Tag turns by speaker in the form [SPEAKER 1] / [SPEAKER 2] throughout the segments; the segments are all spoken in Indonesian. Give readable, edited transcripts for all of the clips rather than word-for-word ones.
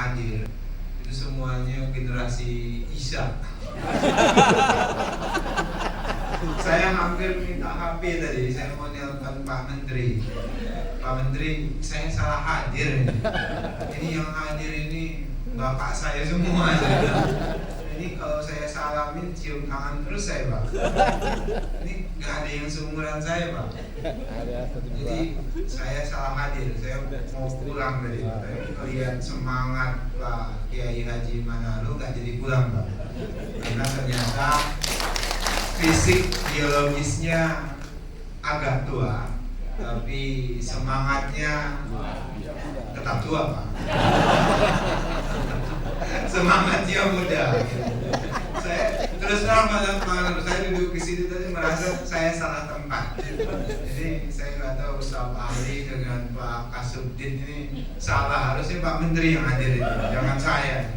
[SPEAKER 1] hadir itu semuanya generasi Isa. Saya hampir minta HP tadi, saya mau nelpon Pak Menteri. Pak Menteri, saya salah hadir. Ini yang hadir ini bapak saya semua. Ini kalau saya salamin cium tangan terus saya, Pak. Ini nggak ada yang seumuran saya, Pak. Jadi saya salah hadir. Saya mau pulang tadi. Tapi lihat semangat Pak Kiai Haji Manalo nggak jadi pulang, Pak. Karena ternyata fisik biologisnya agak tua, tapi semangatnya tetap tua, Pak. Semangatnya muda. Saya terus terang pada saya duduk di sini tadi merasa saya salah tempat. Jadi saya nggak tahu Ustaz Ali dengan Pak Kasubdin ini salah, harusnya Pak Menteri yang hadir itu, jangan saya.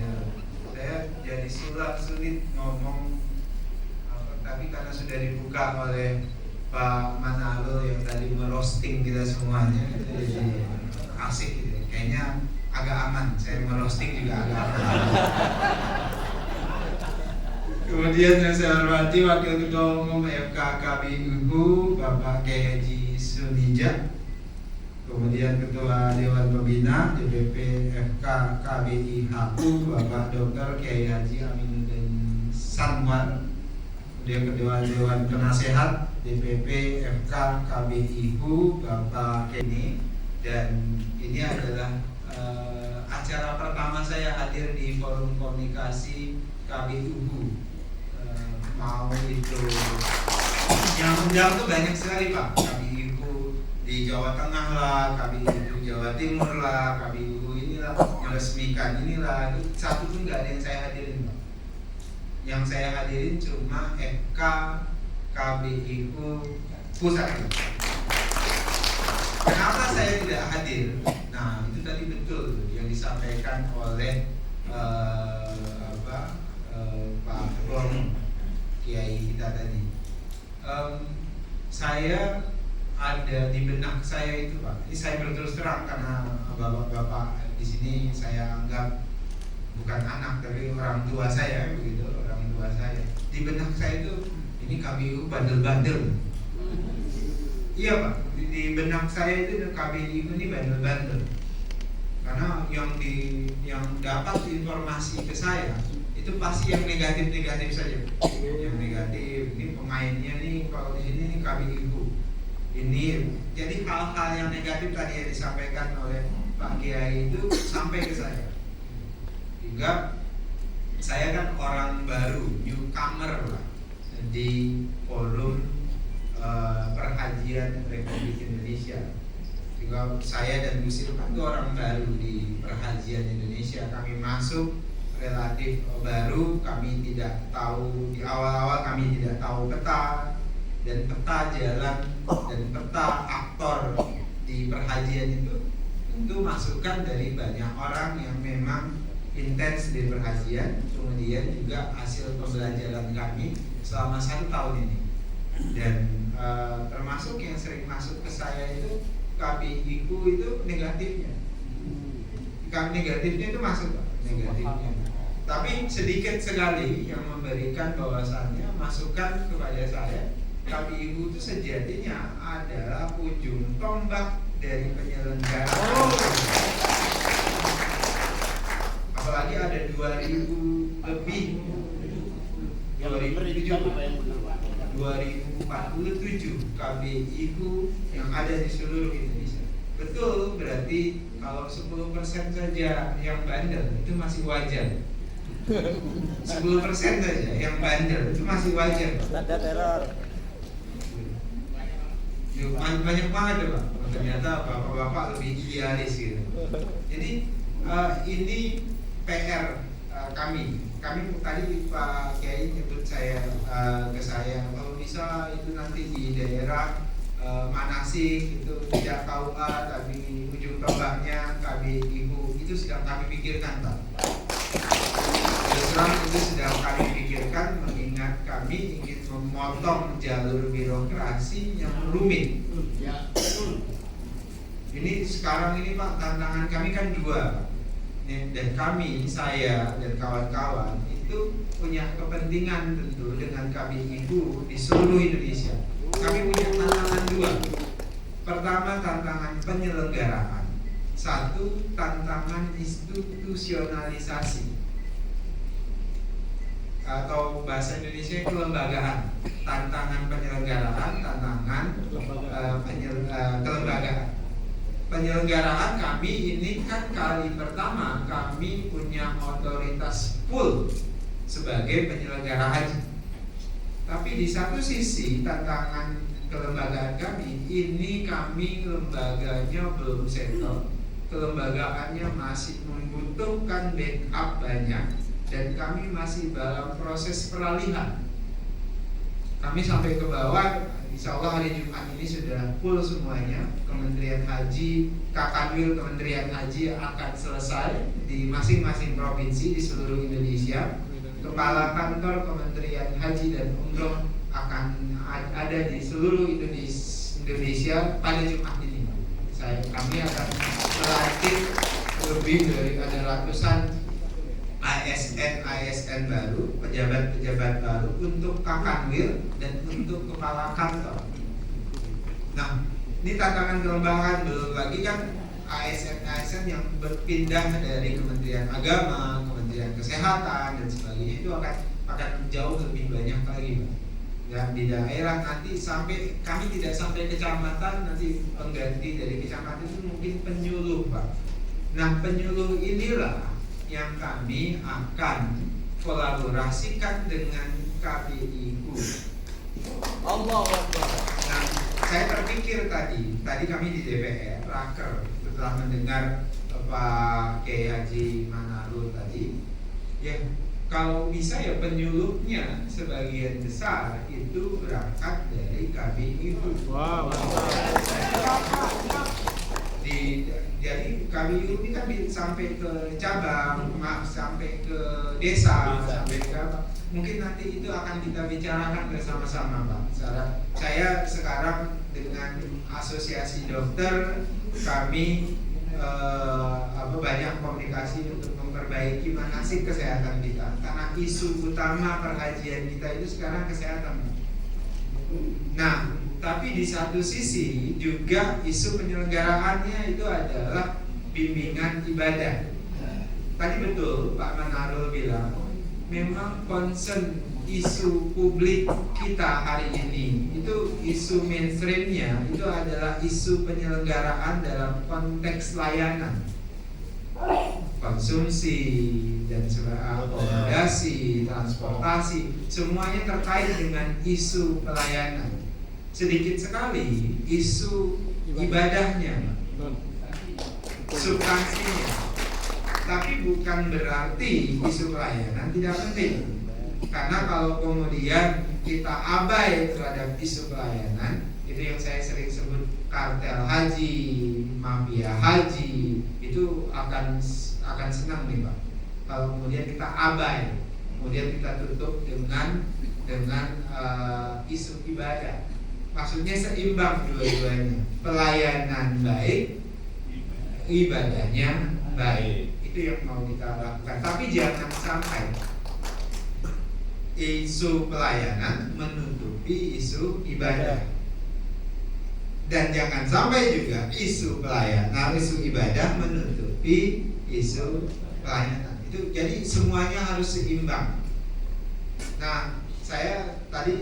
[SPEAKER 1] Saya jadi sulit ngomong. Tapi karena sudah dibuka oleh Pak Manalo yang tadi merosting kita semuanya, jadi asik gitu. Kayaknya agak aman, saya merosting juga agak aman. Kemudian yang saya hormati Wakil Ketua Umum FKKBIU Bapak Kiai Haji Sunija, kemudian Ketua Dewan Pembina DPP FKKBIHU Bapak Dr. Kiai Haji Aminuddin Sanwar, kemudian Ketua Dewan Penasehat DPP FKKBIHU Bapak Keni. Dan ini adalah acara pertama saya hadir di forum komunikasi KBIHU. Mau itu yang undang tuh banyak sekali, Pak. KBIHU di Jawa Tengah lah, KBIHU Jawa Timur lah, KBIHU inilah meresmikan inilah. Satu pun nggak ada yang saya hadirin, Pak. Yang saya hadirin cuma FK KBIHU pusat. Kenapa saya tidak hadir? Nah, itu tadi betul yang disampaikan oleh Pak Ketua Umum Kiai kita tadi. Saya ada di benak saya itu, Pak. Ini saya berterus terang karena bapak-bapak di sini saya anggap bukan anak tapi orang tua saya, begitu, orang tua saya. Di benak saya itu ini KBIHU bandel-bandel. Iya, Pak. Di benak saya itu KBIHU ini bandel-bandel. Karena yang dapat informasi ke saya itu pasti yang negatif-negatif saja. Yang negatif, ini pemainnya nih kalau di sini nih KBIHU. Ini jadi hal-hal yang negatif tadi yang disampaikan oleh Pak Kiai itu sampai ke saya. Hingga saya kan orang baru, newcomer lah di forum perhajian Republik Indonesia. Juga saya dan Gus Irfan itu orang baru di perhajian Indonesia. Kami masuk relatif baru, kami tidak tahu di awal-awal, kami tidak tahu peta dan peta jalan dan peta aktor di perhajian itu tentu masukan dari banyak orang yang memang intens di perhajian. Kemudian juga hasil pembelajaran kami selama 1 tahun ini. Dan termasuk yang sering masuk ke saya itu KBIHU itu negatifnya. Negatifnya itu masuk, Pak, negatifnya. Tapi sedikit sekali yang memberikan bahwasannya masukan kepada saya, KBIHU itu sejatinya adalah ujung tombak dari penyelenggara. Apalagi ada 2000 lebih 2047 KBIHU yang ada di seluruh Indonesia. Betul, berarti kalau 10% saja yang bandel itu masih wajar. 10% saja yang bandel itu masih wajar.
[SPEAKER 2] Tanda teror.
[SPEAKER 1] Banyak banget ya, Pak. Ternyata bapak-bapak lebih idealis gitu. Jadi ini PR kami. Kami tadi Pak Kiai nyebut saya ke saya kalau bisa itu nanti di daerah manasik itu tidak KUA tapi ujung tombaknya KBIHU itu sedang kami pikirkan, Pak. Terus terang itu sedang kami pikirkan mengingat kami ingin memotong jalur birokrasi yang rumit. Ini sekarang ini, Pak, tantangan kami kan 2. dan kami, saya dan kawan-kawan itu punya kepentingan tentu dengan KBIU di seluruh Indonesia. Kami punya tantangan dua. Pertama, tantangan penyelenggaraan. Satu, tantangan institusionalisasi atau bahasa Indonesia kelembagaan. Tantangan penyelenggaraan, tantangan kelembagaan. Penyelenggaraan kami ini kan kali pertama kami punya otoritas full sebagai penyelenggara haji. Tapi di satu sisi tantangan kelembagaan kami ini, kami lembaganya belum settle, kelembagaannya masih membutuhkan backup banyak, dan kami masih dalam proses peralihan. Kami sampai ke bawah, insya Allah hari Jumat ini sudah full semuanya. Kementerian Haji, Kakanwil Kementerian Haji akan selesai di masing-masing provinsi di seluruh Indonesia. Kepala kantor Kementerian Haji dan Umroh akan ada di seluruh Indonesia pada Jumat ini. Kami akan melantik lebih dari ada ratusan ASN baru, pejabat-pejabat baru untuk Kakanwil dan untuk kepala kantor. Nah, ini tantangan kelembagaan, belum lagi kan ASN yang berpindah dari Kementerian Agama, Kementerian Kesehatan dan sebagainya, itu akan jauh lebih banyak lagi, Pak. Dan di daerah nanti sampai kami tidak sampai kecamatan, nanti pengganti dari kecamatan itu mungkin penyuluh, Pak. Nah, penyuluh inilah yang kami akan kolaborasikan dengan KBIU. Allah. Nah, saya terpikir tadi kami di DPR raker setelah mendengar Pak Kiai Haji Manarul tadi, ya kalau bisa ya penyuluhnya sebagian besar itu berangkat dari KBIU. Wow. Jadi KBIU ini kan sampai ke cabang, sampai ke desa, sampai ke apa. Mungkin nanti itu akan kita bicarakan bersama-sama, Pak. Saya sekarang dengan asosiasi dokter kami banyak komunikasi untuk memperbaiki manasik kesehatan kita, karena isu utama perhajian kita itu sekarang kesehatan. Nah, tapi di satu sisi juga isu penyelenggaraannya itu adalah bimbingan ibadah. Tadi betul Pak Manarul bilang, memang concern isu publik kita hari ini itu isu mainstreamnya itu adalah isu penyelenggaraan dalam konteks layanan, konsumsi dan akomodasi, transportasi, semuanya terkait dengan isu pelayanan. Sedikit sekali isu ibadahnya, substansinya. Tapi bukan berarti isu pelayanan tidak penting. Karena kalau kemudian kita abai terhadap isu pelayanan, itu yang saya sering sebut kartel haji, mafia haji, itu akan senang nih, Pak. Kalau kemudian kita abai, kemudian kita tutup dengan isu ibadah. Maksudnya seimbang dua-duanya, pelayanan baik, ibadahnya baik. Itu yang mau kita lakukan. Tapi jangan sampai isu pelayanan menutupi isu ibadah, dan jangan sampai juga isu pelayanan, isu ibadah menutupi isu pelayanan. Itu jadi semuanya harus seimbang. Nah, saya tadi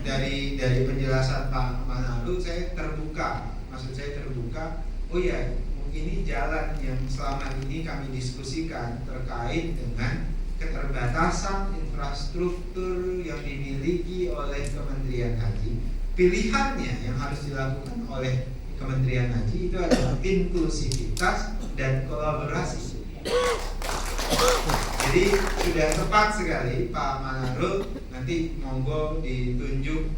[SPEAKER 1] dari penjelasan Pak Manarul saya terbuka. Maksud saya terbuka. Oh ya, ini jalan yang selama ini kami diskusikan terkait dengan keterbatasan infrastruktur yang dimiliki oleh Kementerian Haji. Pilihannya yang harus dilakukan oleh Kementerian Haji itu adalah inklusivitas dan kolaborasi. Jadi sudah tepat sekali Pak Manarul, nanti monggo ditunjuk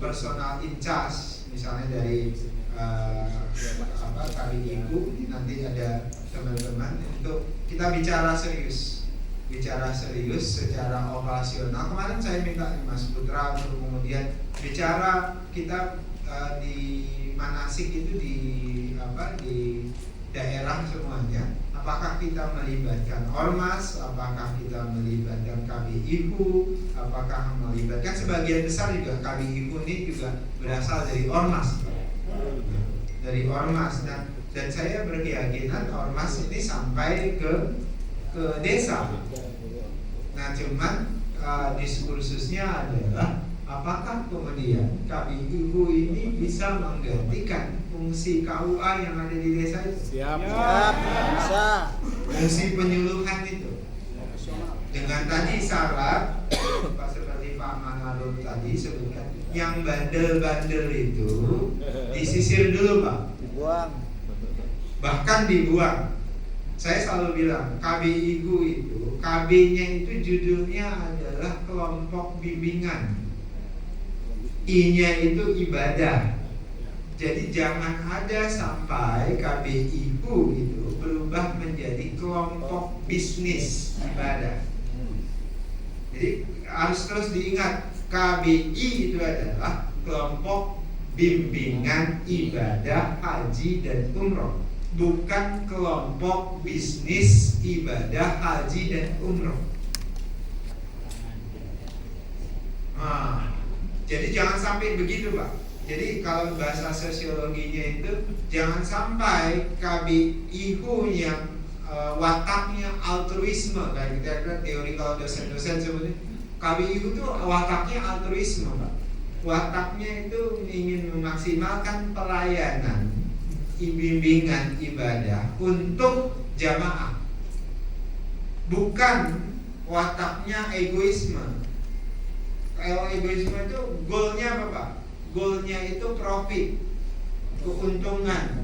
[SPEAKER 1] personal in charge, misalnya dari KBIU, nanti ada teman-teman untuk kita bicara serius secara operasional. Kemarin saya minta Mas Putra untuk kemudian bicara kita di manasik itu di daerah semuanya, apakah kita melibatkan ormas, apakah kita melibatkan KBIHU, apakah melibatkan sebagian besar juga KBIHU ini juga berasal dari ormas. Dari ormas. Dan saya berkeyakinan ormas ini sampai ke desa. Nah, cuman diskursusnya adalah apakah kemudian KBIHU ini bisa menggantikan fungsi KUA yang ada di desa itu?
[SPEAKER 2] Siap. Bisa.
[SPEAKER 1] Fungsi penyuluhan itu. Dengan tadi syarat seperti Pak Manarul tadi sebutkan, yang bandel-bandel itu disisir dulu, Pak.
[SPEAKER 2] Dibuang.
[SPEAKER 1] Bahkan dibuang. Saya selalu bilang KBIHU itu, KB-nya itu judulnya adalah kelompok bimbingan, I-nya itu ibadah. Jadi jangan ada sampai KBIHU itu berubah menjadi kelompok bisnis ibadah. Jadi harus terus diingat, KBI itu adalah kelompok bimbingan ibadah haji dan umroh, bukan kelompok bisnis ibadah haji dan umroh. Jadi jangan sampai begitu, Pak. Jadi kalau bahasa sosiologinya itu, jangan sampai KBIHU yang wataknya altruisme, kayak kita teori kalau dosen-dosen sebutnya KBIHU itu wataknya altruisme, Pak. Wataknya itu ingin memaksimalkan pelayanan bimbingan ibadah untuk jamaah, bukan wataknya egoisme. Kalau egoisme itu goalnya apa, Pak? Goalnya itu profit, keuntungan.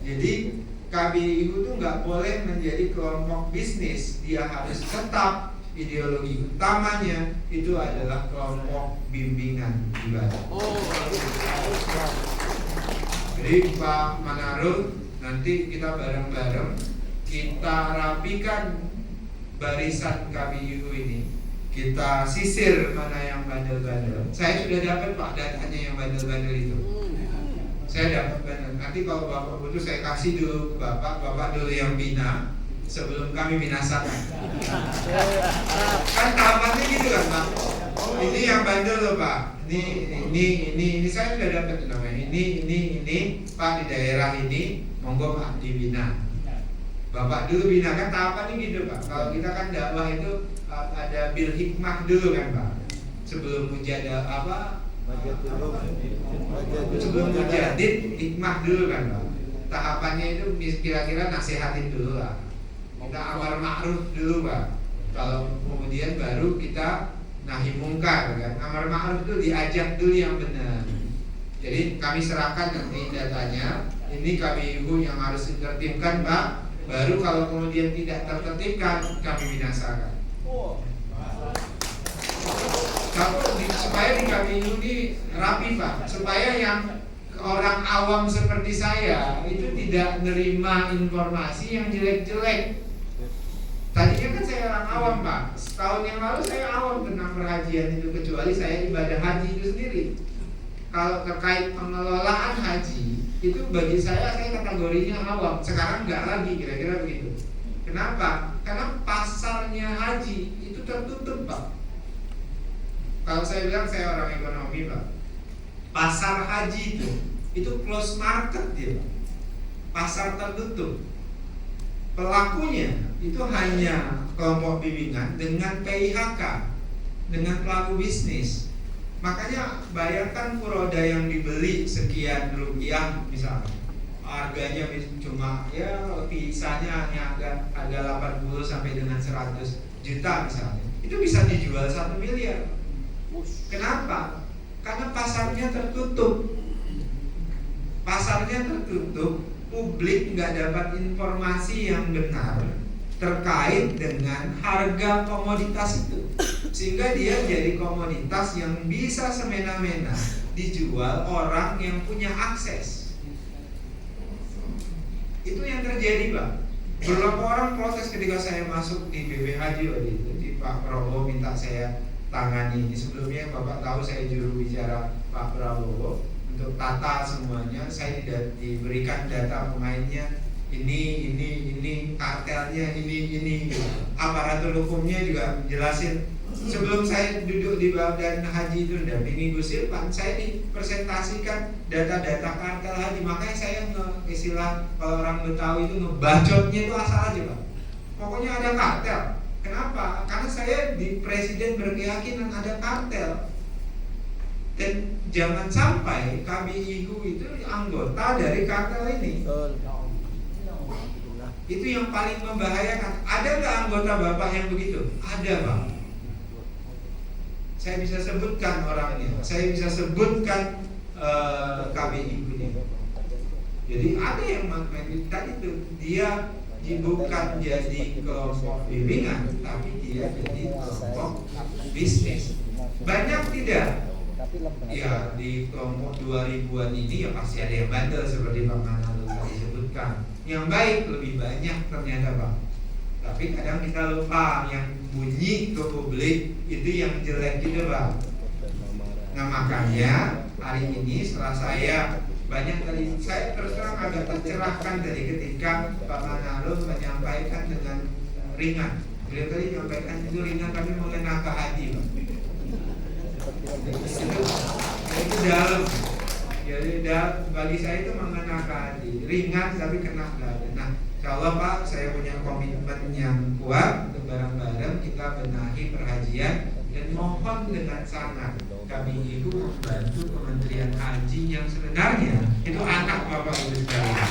[SPEAKER 1] Jadi KBIHU itu nggak boleh menjadi kelompok bisnis. Dia harus tetap ideologi utamanya itu adalah kelompok bimbingan ibadah. Jadi Pak Manarul, nanti kita bareng-bareng kita rapikan barisan KBIHU ini. Kita sisir mana yang bandel-bandel. Saya sudah dapat, Pak, datanya yang bandel-bandel itu. Saya dapat bandel. Nanti kalau Bapak butuh saya kasih dulu ke Bapak dulu yang bina sebelum kami binasakan. Kan tahapannya gitu kan, Pak. Ini yang bandel loh, Pak. Ini saya sudah dapat namanya. Ini Pak di daerah ini, monggo Pak dibina. Bapak dulu bina, kan tahapannya gitu, Pak. Kalau kita kan dakwah itu ada bil hikmah dulu kan, Pak. Sebelum mujadah sebelum mujadid hikmah dulu kan, Pak. Tahapannya itu kira-kira nasihatin dulu lah. Kita amar ma'ruf dulu, Pak. Kalau kemudian baru kita nahi mungkar kan. Amar ma'ruf itu diajak dulu yang benar. Jadi kami serahkan nanti datanya. Ini KBIHU yang harus ditertibkan, Pak. Baru kalau kemudian tidak tertertibkan, kami binasakan. Supaya di KBIHU ini rapi, Pak. Supaya yang orang awam seperti saya itu tidak nerima informasi yang jelek-jelek. Tadinya kan saya orang awam, Pak. Setahun yang lalu saya awam tentang perhajian itu, kecuali saya ibadah haji itu sendiri. Kalau terkait pengelolaan haji itu bagi saya kategorinya awam. Sekarang nggak lagi, kira-kira begitu. Kenapa? Karena pasarnya haji itu tertutup, Pak. Kalau saya bilang saya orang ekonomi, Pak. Pasar haji itu close market dia, Pak. Pasar tertutup. Pelakunya itu hanya kelompok bimbingan dengan PIHK, dengan pelaku bisnis. Makanya bayangkan furoda yang dibeli sekian rupiah misalnya, harganya cuma ya kisahnya hanya harga 80 sampai dengan 100 juta misalnya, itu bisa dijual 1 miliar. Kenapa? Karena pasarnya tertutup. Pasarnya tertutup, publik nggak dapat informasi yang benar terkait dengan harga komoditas itu, sehingga dia jadi komoditas yang bisa semena-mena dijual orang yang punya akses. Itu yang terjadi, Pak. Beberapa orang protes ketika saya masuk di BPHJ waktu itu, di Pak Prabowo minta saya tangani ini. Sebelumnya Bapak tahu saya juru bicara Pak Prabowo untuk tata semuanya. Saya tidak diberikan data pemainnya ini kartelnya ini gitu. Aparatur hukumnya juga jelasin. Sebelum saya duduk di badan haji itu mendampingi Gus Irfan, saya dipresentasikan data-data kartel haji. Makanya saya istilah kalau orang Betawi itu ngebacotnya itu asal aja Pak. Pokoknya ada kartel. Kenapa? Karena saya di presiden berkeyakinan ada kartel. Dan jangan sampai KBIU itu anggota dari kartel ini. Itu yang paling membahayakan. Ada nggak anggota Bapak yang begitu? Ada Pak. Saya bisa sebutkan orangnya. Saya bisa sebutkan KBIU-nya. Jadi ada yang tadi itu dia bukan jadi kelompok bimbingan, tapi dia jadi kelompok bisnis. Banyak tidak? Ya di kelompok 2000-an ini ya pasti ada yang bandel seperti Pak Manado tadi sebutkan. Yang baik lebih banyak ternyata Pak. Tapi kadang kita lupa yang bunyi ke publik itu yang jelek gitu Pak. Nah makanya hari ini setelah saya banyak tadi, saya terus terang agak tercerahkan tadi ketika Pak Manado menyampaikan dengan ringan. Beliau tadi menyampaikan itu ringan tapi mengena ke hati Pak. Itu dalam. Jadi bagi saya itu mengena ke hati, ringan tapi kena ke hati. Nah, insyaallah Pak, saya punya komitmen yang kuat untuk bareng-bareng kita benahi perhajian dan mohon dengan sangat kami itu membantu Kementerian Haji yang sebenarnya itu anak Bapak Ibu sekalian.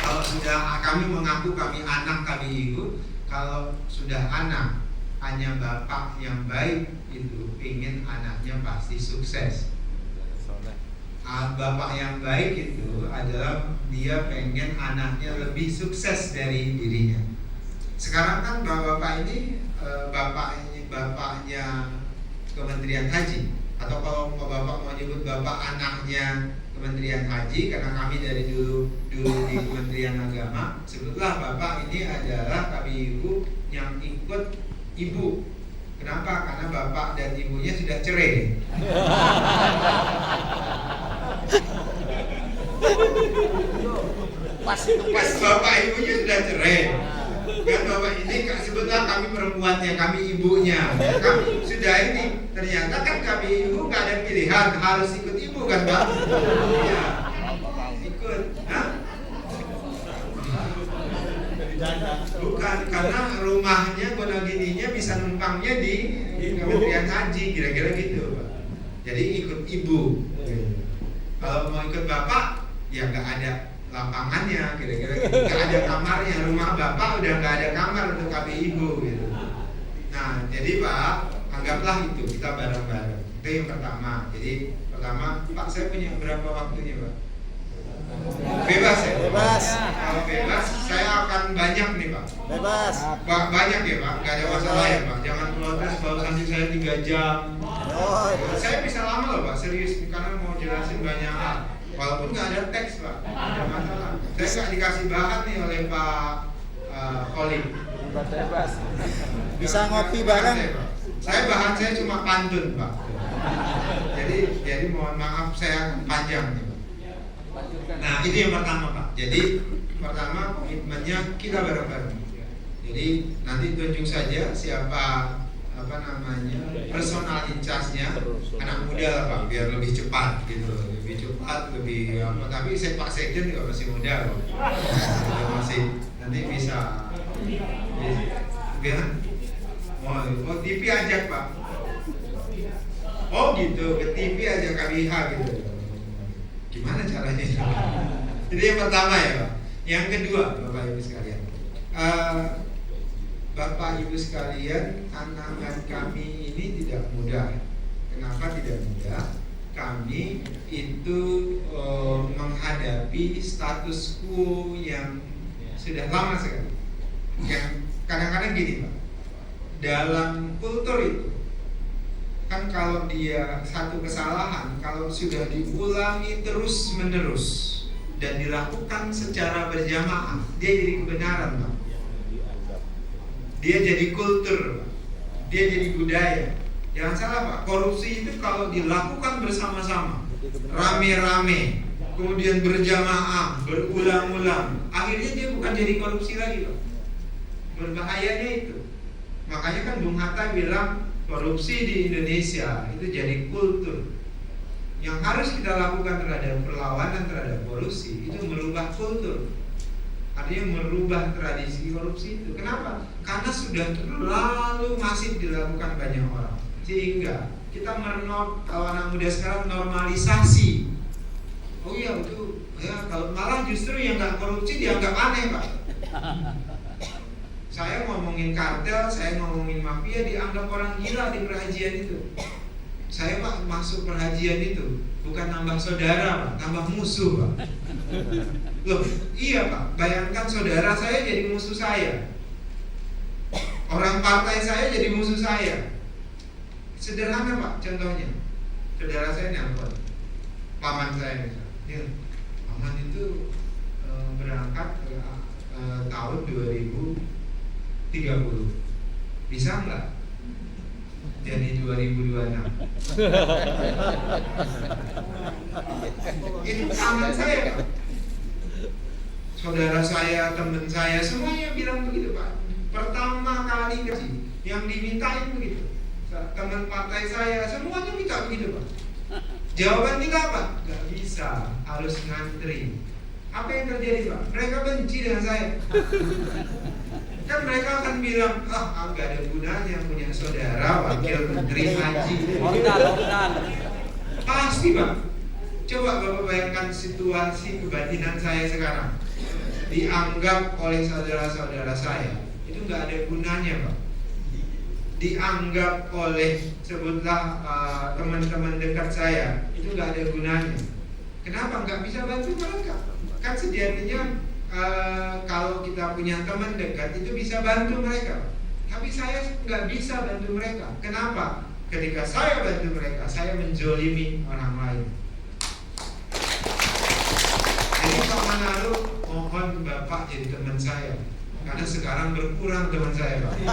[SPEAKER 1] Kalau sudah kami mengaku kami anak KBIU, kalau sudah anak hanya bapak yang baik itu ingin anaknya pasti sukses. Bapak yang baik itu adalah dia pengen anaknya lebih sukses dari dirinya. Sekarang kan bapak ini bapaknya Kementerian Haji, atau kalau bapak mau nyebut bapak anaknya Kementerian Haji, karena kami dari dulu di Kementerian Agama, sebutlah bapak ini adalah KBIU yang ikut ibu. Kenapa? Karena bapak dan ibunya sudah cerai. Pas bapak ibunya sudah cerai. Kan bapak ini sebetulnya kami perempuannya, kami ibunya. Kami sudah ini. Ternyata kan kami ibu nggak ada pilihan, harus ikut ibu kan Pak? Iya. Ikut. Hah? Bukan, karena rumahnya Gonagininya bisa numpangnya di Kementerian Haji, kira-kira gitu Pak. Jadi ikut ibu. Kalau mau ikut bapak, ya nggak ada lapangannya, kira-kira gitu. Nggak ada kamarnya, rumah bapak udah nggak ada kamar untuk KBIU gitu. Nah, jadi Pak, anggaplah itu kita bareng-bareng. Itu yang pertama. Jadi pertama, Pak saya punya berapa waktunya Pak? Bebas ya?
[SPEAKER 2] Bebas.
[SPEAKER 1] Kalau bebas, saya akan banyak nih Pak.
[SPEAKER 2] Bebas.
[SPEAKER 1] Banyak ya Pak, nggak ada masalah ya Pak. Jangan protes kalau nanti saya 3 jam. Saya bisa lama loh Pak, serius, karena mau jelasin banyak hal. Walaupun nggak ada teks Pak, nggak ada masalah. Saya nggak dikasih bahan nih oleh Pak Kolim.
[SPEAKER 2] Bebas. Bisa ngopi bareng.
[SPEAKER 1] Saya bahan saya cuma pantun Pak. Jadi mohon maaf saya akan panjang nih Pak. Nah itu yang pertama Pak. Jadi pertama komitmennya kita bareng-bareng. Jadi nanti tunjuk saja siapa personal in charge-nya, anak muda lah Pak, biar lebih cepat gitu, lebih cepat, lebih apa. Tapi saya Pak Sekjen juga masih muda loh, masih nanti bisa. Oh TV ajak Pak. Oh gitu, ke TV ajak KBH gitu. Gimana caranya? Itu yang pertama ya Pak. Yang kedua Bapak Ibu sekalian, Bapak Ibu sekalian, anak kami ini tidak mudah. Kenapa tidak mudah? Kami itu menghadapi status quo yang sudah lama sekali. Yang kadang-kadang gini Pak, dalam kultur itu kan kalau dia satu kesalahan, kalau sudah diulangi terus-menerus dan dilakukan secara berjamaah, dia jadi kebenaran Pak. Dia jadi kultur, dia jadi budaya. Jangan salah Pak, korupsi itu kalau dilakukan bersama-sama, rame-rame, kemudian berjamaah, berulang-ulang, akhirnya dia bukan jadi korupsi lagi, Pak. Berbahayanya itu. Makanya kan Bung Hatta bilang korupsi di Indonesia itu jadi kultur. Yang harus kita lakukan terhadap perlawanan terhadap korupsi itu merubah kultur. Artinya merubah tradisi korupsi itu. Kenapa? Karena sudah terlalu masif dilakukan banyak orang. Sehingga kita kalau anak muda sekarang normalisasi. Oh iya itu ya, kalau malah justru yang nggak korupsi dianggap aneh, Pak. Saya ngomongin kartel, saya ngomongin mafia, dianggap orang gila di perhajian itu. Saya Pak masuk perhajian itu bukan nambah saudara, Pak, tambah musuh, Pak. Loh, iya Pak, bayangkan saudara saya jadi musuh saya, orang partai saya jadi musuh saya. Sederhana Pak, contohnya, saudara saya nelpon, paman saya misalnya, paman itu berangkat tahun 2030, bisa nggak jadi 2026? Itu paman saya Pak. Saudara saya, teman saya, semuanya bilang begitu Pak. Pertama kali yang dimintain begitu. Teman partai saya, semuanya minta begitu Pak. Jawaban kita apa? Gak bisa, harus ngantri. Apa yang terjadi Pak? Mereka benci dengan saya. Kan mereka akan bilang, gak ada gunanya punya saudara wakil menteri haji.
[SPEAKER 3] Ordal.
[SPEAKER 1] Pasti Pak. Coba Bapak bayangkan situasi kebatinan saya sekarang. Dianggap oleh saudara-saudara saya itu nggak ada gunanya Pak. Dianggap oleh sebutlah teman-teman dekat saya itu nggak ada gunanya. Kenapa nggak bisa bantu mereka? Kan sejatinya kalau kita punya teman dekat itu bisa bantu mereka. Tapi saya nggak bisa bantu mereka. Kenapa? Ketika saya bantu mereka, saya menzolimi orang lain. Jadi Pak Manado, mohon Bapak jadi teman saya, karena sekarang berkurang teman saya Pak.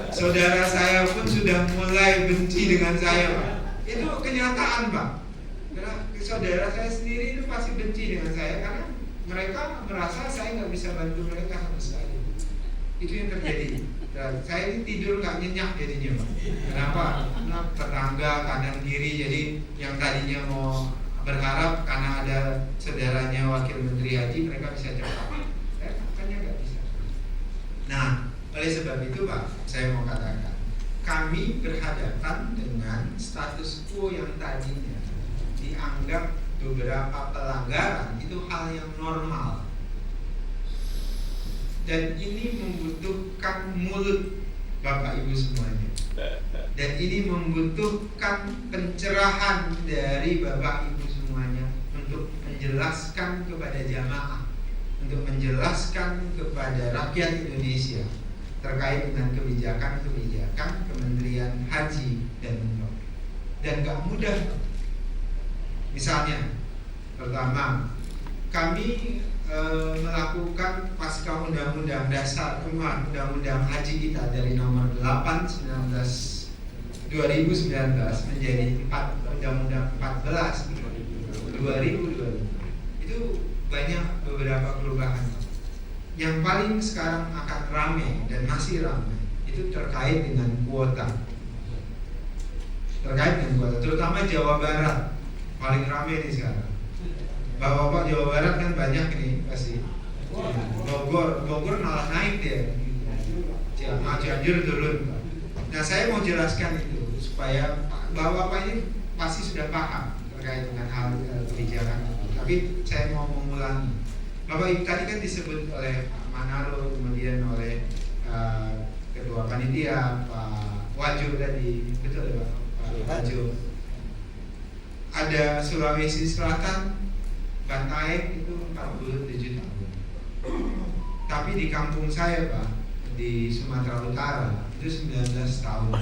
[SPEAKER 1] Saudara saya pun sudah mulai benci dengan saya Pak. Itu kenyataan Pak. Karena saudara saya sendiri itu pasti benci dengan saya karena mereka merasa saya nggak bisa bantu mereka sama sekali. Itu yang terjadi. Dan saya ini tidur nggak nyenyak jadinya Pak. Kenapa? Karena tetangga kanan kiri, jadi yang tadinya mau berharap karena ada saudaranya wakil menteri haji mereka bisa cepat. Makanya nggak bisa. Nah, oleh sebab itu Pak, saya mau katakan kami berhadapan dengan status quo yang tadinya dianggap beberapa pelanggaran itu hal yang normal. Dan ini membutuhkan mulut Bapak Ibu semuanya. Dan ini membutuhkan pencerahan dari Bapak Ibu semuanya untuk menjelaskan kepada jamaah, untuk menjelaskan kepada rakyat Indonesia terkait dengan kebijakan-kebijakan Kementerian Haji dan Umroh. Dan gak mudah. Misalnya, pertama, kami melakukan pasca Undang-Undang Dasar Undang-Undang Haji kita dari nomor 8 2019 menjadi Undang-Undang 14 2020. Itu banyak beberapa perubahan. Yang paling sekarang akan ramai dan masih ramai itu terkait dengan kuota. Terutama Jawa Barat paling ramai nih sekarang. Bapak Jawa Barat kan banyak ini pasti. Bogor malah naik dia. Cianjur turun. Nah saya mau jelaskan itu supaya Bapak ini pasti sudah paham terkait dengan hal kebijakan. Tapi saya mau mengulangi. Bapak Ibu tadi kan disebut oleh Pak Manado, kemudian oleh Ketua Panitia Pak Wajo tadi, betul ya Pak Wajo. Ada Sulawesi Selatan, Bantaeng itu 47 tahun. Tapi di kampung saya Pak, di Sumatera Utara itu 19 tahun.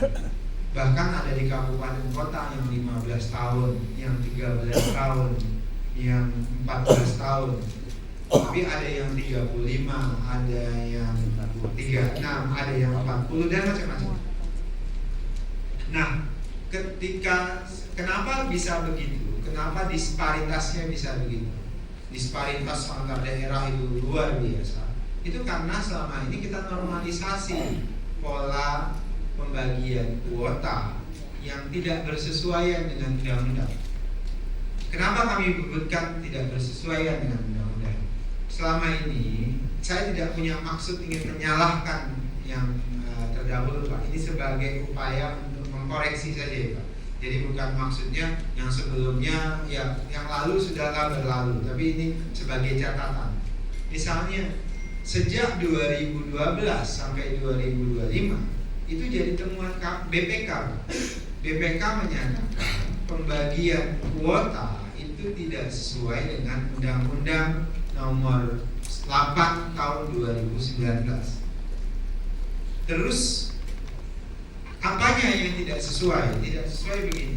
[SPEAKER 1] Bahkan ada di kabupaten kota yang 15 tahun, yang 13 tahun, yang 14 tahun. Tapi ada yang 35, ada yang 36, ada yang 40 dan macam-macam. Nah, kenapa bisa begitu? kenapa disparitasnya bisa begitu. Disparitas antar daerah itu luar biasa. Itu karena selama ini kita normalisasi pola pembagian kuota yang tidak bersesuaian dengan undang-undang. Kenapa kami sebutkan tidak bersesuaian dengan undang-undang? Selama ini saya tidak punya maksud ingin menyalahkan yang terdahulu, Pak. Ini sebagai upaya untuk mengkoreksi saja ya, Pak. Jadi bukan maksudnya yang sebelumnya ya yang lalu sudahlah berlalu, tapi ini sebagai catatan. Misalnya sejak 2012 sampai 2025 itu jadi temuan BPK. BPK menyatakan pembagian kuota itu tidak sesuai dengan Undang-Undang Nomor 8 Tahun 2019. Terus apanya yang tidak sesuai? Tidak sesuai begini.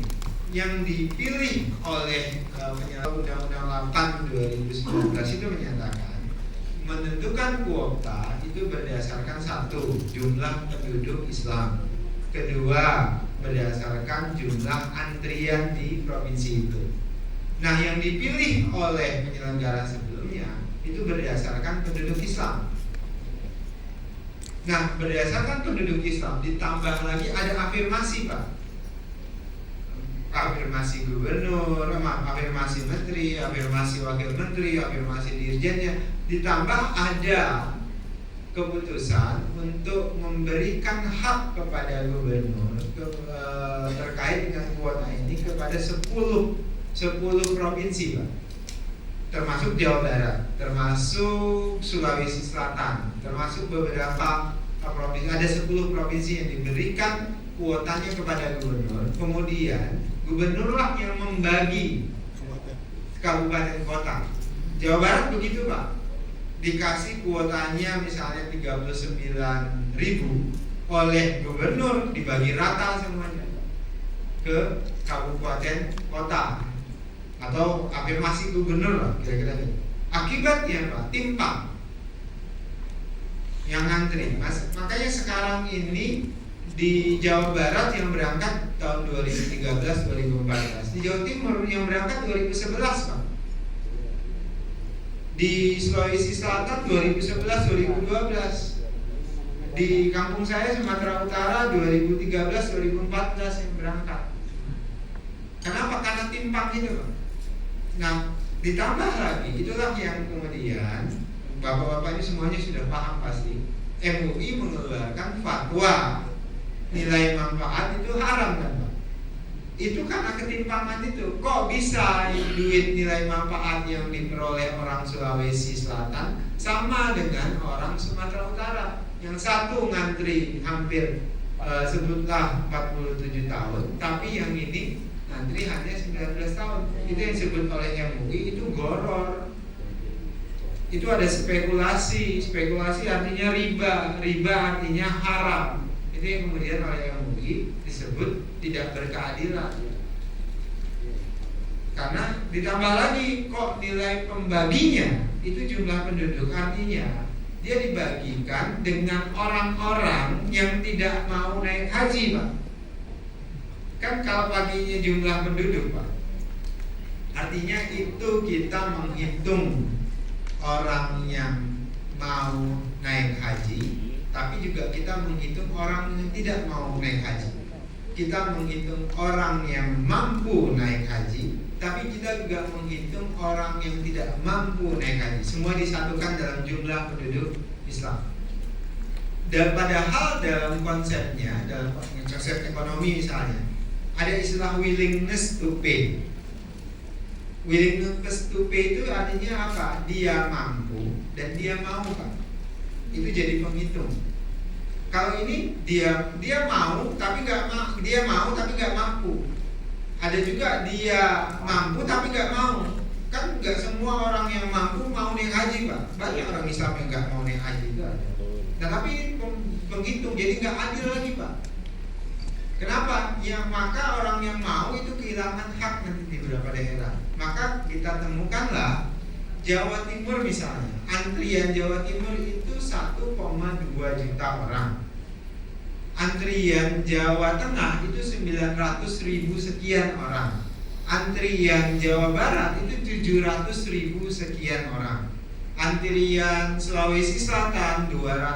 [SPEAKER 1] Yang dipilih oleh Undang-Undang 8 2019 itu menyatakan menentukan kuota itu berdasarkan satu, jumlah penduduk Islam. Kedua, berdasarkan jumlah antrian di provinsi itu. Nah, yang dipilih oleh penyelenggara sebelumnya itu berdasarkan penduduk Islam. Nah, berdasarkan penduduk Islam ditambah lagi ada afirmasi, Pak. Afirmasi gubernur, afirmasi menteri, afirmasi wakil menteri, afirmasi dirjennya, ditambah ada keputusan untuk memberikan hak kepada gubernur terkait dengan kuota ini kepada 10 provinsi, Pak. Termasuk Jawa Barat, termasuk Sulawesi Selatan, termasuk beberapa provinsi. Ada 10 provinsi yang diberikan kuotanya kepada gubernur. Kemudian gubernurlah yang membagi kabupaten kota. Jawa Barat begitu, Pak. Dikasih kuotanya misalnya 39.000 oleh gubernur, dibagi rata semuanya ke kabupaten kota. Atau afirmasi gubernur lah kira-kira gitu. Akibatnya Pak, timpang yang ngantri. Makanya sekarang ini di Jawa Barat yang berangkat tahun 2013-2014, di Jawa Timur yang berangkat 2011, Pak. Di Sulawesi Selatan 2011-2012. Di kampung saya Sumatera Utara 2013-2014 yang berangkat. Kenapa? Karena timpang itu, Pak. Nah, ditambah lagi, itulah yang kemudian bapak-bapak ini semuanya sudah paham pasti. MUI mengeluarkan fatwa nilai manfaat itu haram, kan, Pak? Itu karena ketimpangan itu. Kok bisa duit nilai manfaat yang diperoleh orang Sulawesi Selatan sama dengan orang Sumatera Utara? Yang satu ngantri hampir sebutlah 47 tahun, tapi yang ini ngantri hanya 19 tahun. Itu yang disebut oleh MUI itu goror. Itu ada spekulasi. Spekulasi artinya riba. Riba artinya haram. Itu yang kemudian oleh MUI disebut tidak berkeadilan. Karena ditambah lagi kok nilai pembaginya itu jumlah penduduk, artinya dia dibagikan dengan orang-orang yang tidak mau naik haji, Pak. Kan kalau baginya jumlah penduduk, Pak, artinya itu kita menghitung orang yang mau naik haji, tapi juga kita menghitung orang yang tidak mau naik haji. Kita menghitung orang yang mampu naik haji, tapi kita juga menghitung orang yang tidak mampu naik haji. Semua disatukan dalam jumlah penduduk Islam. Dan padahal dalam konsepnya, dalam konsep ekonomi misalnya, ada istilah willingness to pay. Willingness to pay itu artinya apa? Dia mampu dan dia mau, Pak. Itu jadi penghitung. Kalau ini dia mau tapi nggak mampu. Ada juga dia mampu tapi nggak mau. Kan nggak semua orang yang mampu mau naik haji, Pak. Banyak orang Islam yang nggak mau naik haji itu ada. Nah, tapi ini penghitung, jadi nggak adil lagi, Pak. Kenapa? Ya maka orang yang mau itu kehilangan hak nanti di beberapa daerah. Maka kita temukanlah Jawa Timur misalnya, antrian Jawa Timur itu 1,2 juta orang. Antrian Jawa Tengah itu 900.000 sekian orang. Antrian Jawa Barat itu 700.000 sekian orang. Antrian Sulawesi Selatan 200